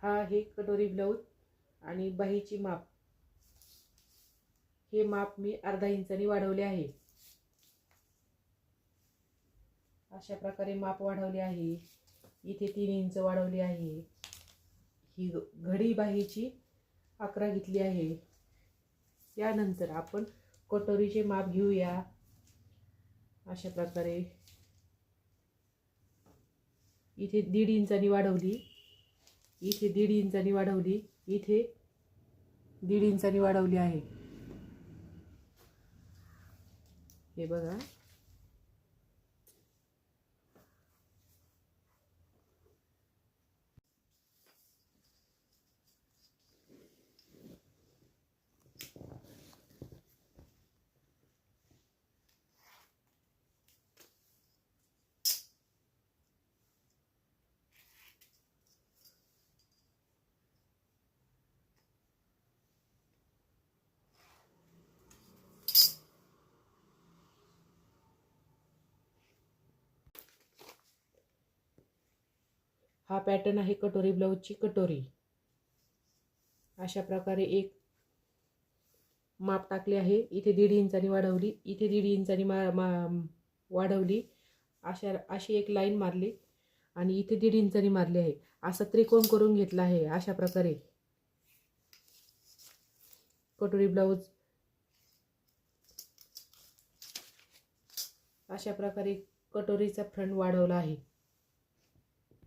हा आहे कटोरी ब्लाऊज आणि बाहीची माप, हे माप मी अर्धा इंचानी वाढवले आहे। अशा प्रकारे माप वाढवले आहे। इथे 3 इंच वाढवली आहे। ही घडी बाहीची 11 घेतली आहे। यानंतर आपण कटोरीचे माप घेऊया। अशा प्रकारे इथे 1.5 इंचानी वाढवली, इथे 1.5 इंचानी वाढवली, इथे 1.5 इंचानी वाढवली आहे। हे बघा, हा पॅटर्न आहे कटोरी ब्लाऊजची कटोरी। अशा प्रकारे एक माप टाकले आहे। इथे 1.5 इंचानी वाढवली, इथे 1.5 इंचानी वाढवली, अशी एक लाईन मारली आणि इथे 1.5 इंचानी मारली आहे। असा त्रिकोण करून घेतला आहे। अशा प्रकारे कटोरी ब्लाऊज, अशा प्रकारे कटोरीचा फ्रंट वाढवला आहे।